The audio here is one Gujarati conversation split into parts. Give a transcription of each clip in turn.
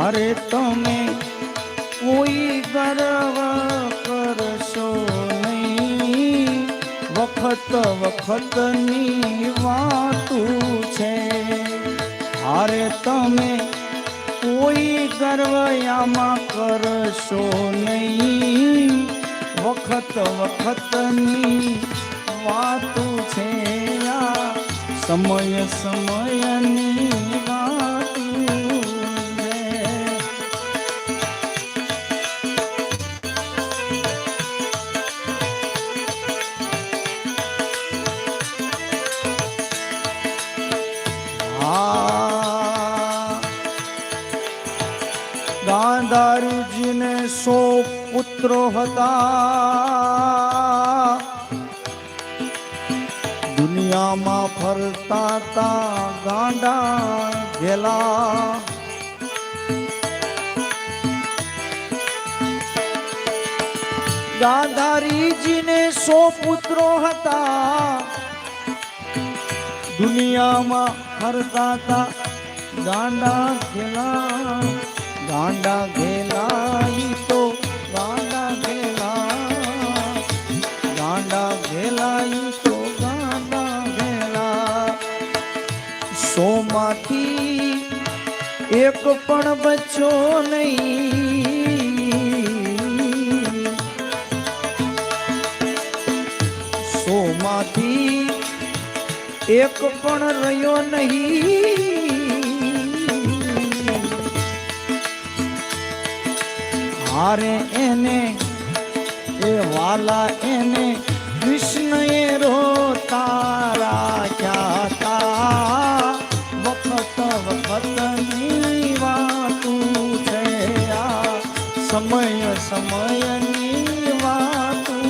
અરે તમે કોઈ ગર્વ કરશો નહીં, વખત વખતની વાતું છે. અરે તમે કોઈ ગર્વ આમાં કરશો નહીં, વખત વખતની વાતું છે. આ સમય સમયની વાતું છે. ગાંધારીજીને 100 પુત્રો હતા, દુનિયામાં ફરતા તા ગાંડા ગેલા. ગાંધારીજીને 100 પુત્રો હતા, દુનિયામાં ફરતા તા ગાંડા ગેલા. ગાંડા ગેલા ઈ તો ગાંડા ગેલા, ગાંડા ગેલા ઈ તો ગાંડા ગેલા. 100 માંથી એક પણ બચ્ચો નહીં, 100 માંથી એક પણ રહ્યો નહીં. હારે એને એ વાલા એને કૃષ્ણએ રોતા રાખ્યા તા, વખત વખતની વાતું છે. આ સમય સમયની વાતું.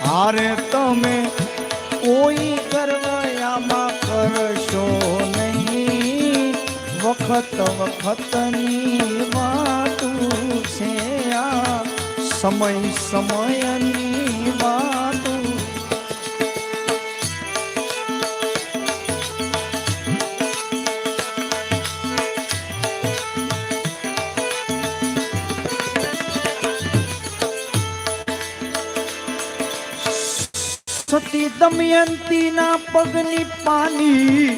હારે તમે કોઈ કરવાયામાં કરશો નહીં, વખત વખતની વાતું છે. આ સમય સમયની વાતું. સતી દમયંતીના પગની પાની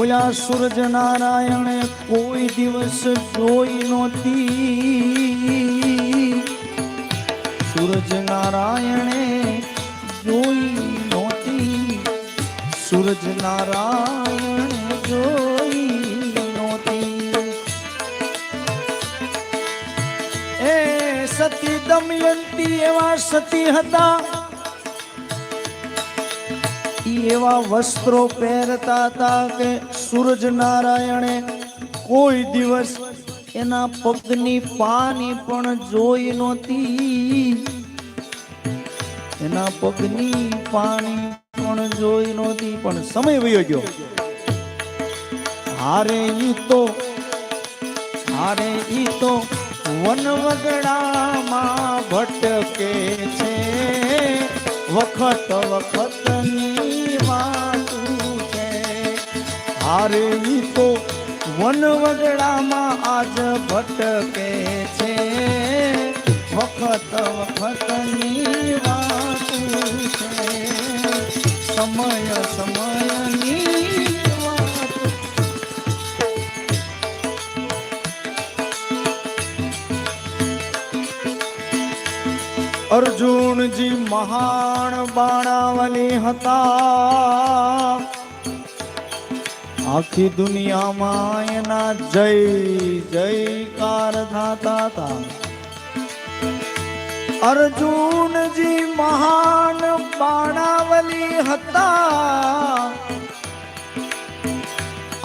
ઓલા સૂરજ નારાયણે કોઈ દિવસ જોઈ નહોતી. સૂરજ નારાયણે જોઈ નહોતી, સૂરજ નારાયણે જોઈ નહોતી. એ સતી દમયંતી એવા સતી હતા, એવા વસ્ત્રો પહેરતા હતા કે સૂરજ નારાયણે કોઈ દિવસ એના પગની પાની પણ જોઈ નહોતી, એના પગની પાની પણ જોઈ નહોતી. પણ સમય વયો ગયો. હારે ઈ તો વનવગડામાં ભટકે છે, વખત વખતની વાતું છે. હારે ઈ તો વનવગડામાં આજ ભટકે છે, વખત વખતની વાતું છે. સમય સમયની વાતું. અર્જુનજી મહાન બાણાવલી હતા, આખી દુનિયામાં એના જય જયકાર થતા હતા. અર્જુનજી મહાન બાણાવલી હતા,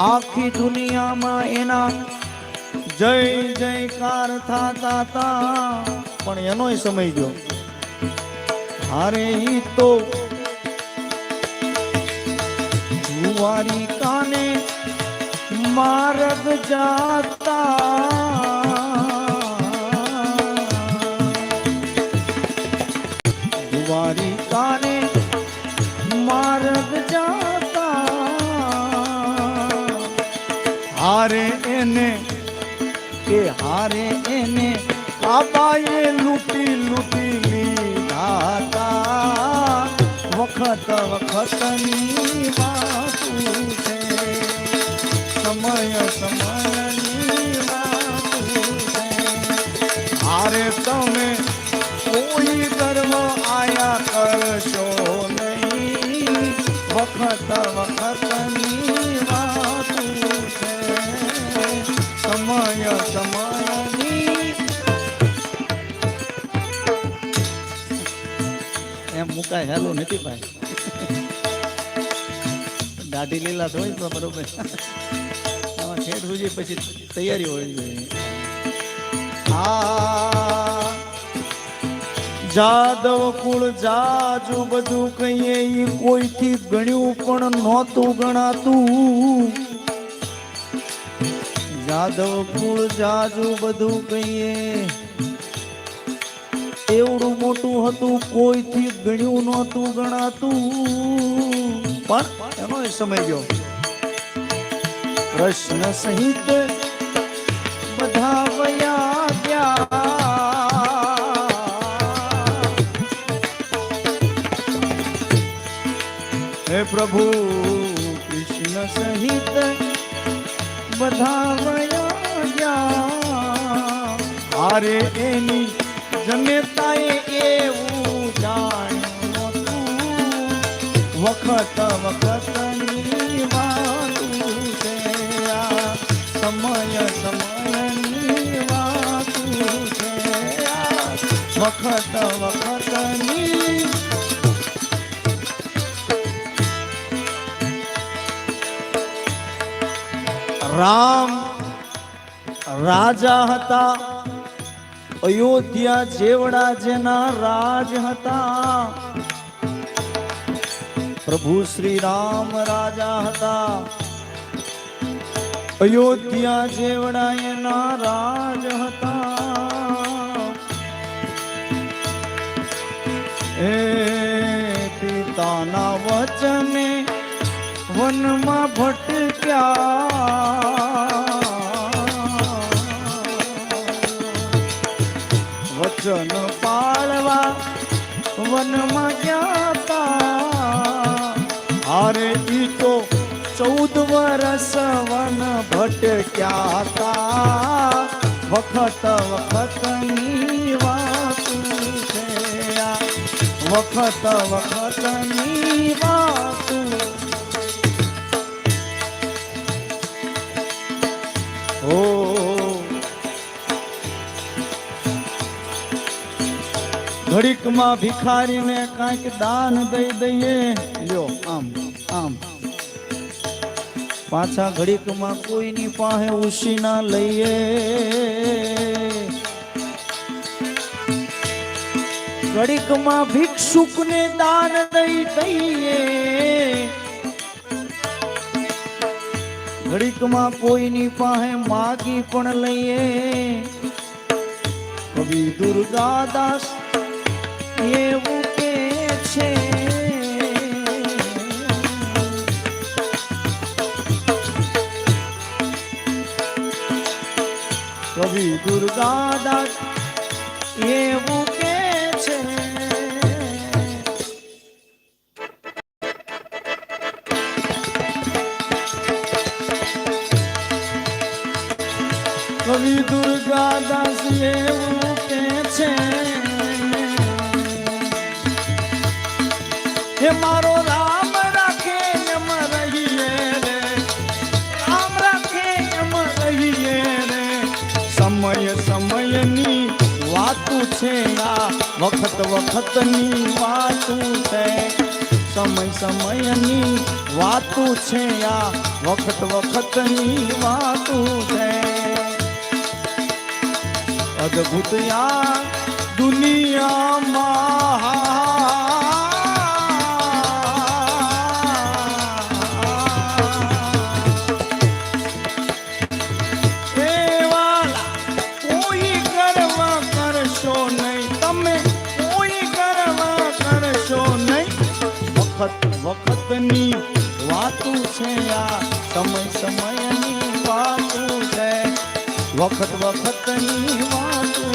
આખી દુનિયામાં એના જય જયકાર થતા હતા. પણ એનોય સમય ગયો. હારે ઈ તો જુવારી કાને માર્ગ જાતા, જુવારી કાને માર્ગ જાતા. હારે ને કે હારે એને કાબાએ લૂંટી લૂંટી લીધા વખત વખતની વાતું છે સમય સમયની વાતું છે હારે તમે કોઈ ગર્વ આયા કરશો નહીં વખત વખતની વાતું છે સમય સમયની એમ મુકાય હેલો નથી ભાઈ દાઢી લીલા હોય તો બરોબર આમાં ઠેઠ સુધી પછી તૈયારી હોવી જોઈએ જાદવ કુળ જાજુ બધું કહીએ ઈ કોઈથી ગણ્યું પણ નહોતું ગણાતું જાદવ કુળ જાજુ બધું કહીએ એવડું મોટું હતું કોઈથી ગણ્યું નહોતું ગણાતું પણ એનો સમય ગયો પ્રશ્ન સહિત બધા વયા ગયા હે પ્રભુ કૃષ્ણ સહિત બધા વયા ગયા હારે એની જનેતાએ એવું જાણ્યું વખત વખતની વાતું છે સમય સમયની વાતું છે વખત વખતની રામ રાજા હતા અયોધ્યા જેવડા જેના રાજ હતા પ્રભુ શ્રી રામ રાજા હતા અયોધ્યા જેવડા એના રાજ હતા એ પિતાના વચને વનમાં ભટક્યા વચન પાળવા વનમાં ગયા તા હારે ઈ તો 14 વર્ષ વન ભટક્યા તા વખત વખતની વાતું છે વખત વખતની વાતું ઓ ઘડીકમાં ભિખારીને કાંઈક દાન દઈ દઈએ લ્યો આમ આમ પાછા ઘડીકમાં કોઈની પાસે ઉશીના લઈએ ઘડીકમાં ભિક્ષુકને દાન દઈ દઈએ ઘડીકમાં કોઈની પાસે માગી પણ લઈએ કવિ દુર્ગાદાસ એવું કે છે કવિ દુર્ગાદાસ એવું કે છે કવિ દુર્ગાદાસ એવું કે છે હે મારો રામ રાખે એમ રહીએ રે રામ રાખે એમ રહીએ રે સમય સમયની વાતું છે આ વખત વખતની વાતું છે સમય સમયની વાતું છે આ વખત વખતની વાતું છે અદ્ભુત આ દુનિયામાં વખતની વાતું છે આ સમય સમયની વાતું છે વખત વખતની વાતો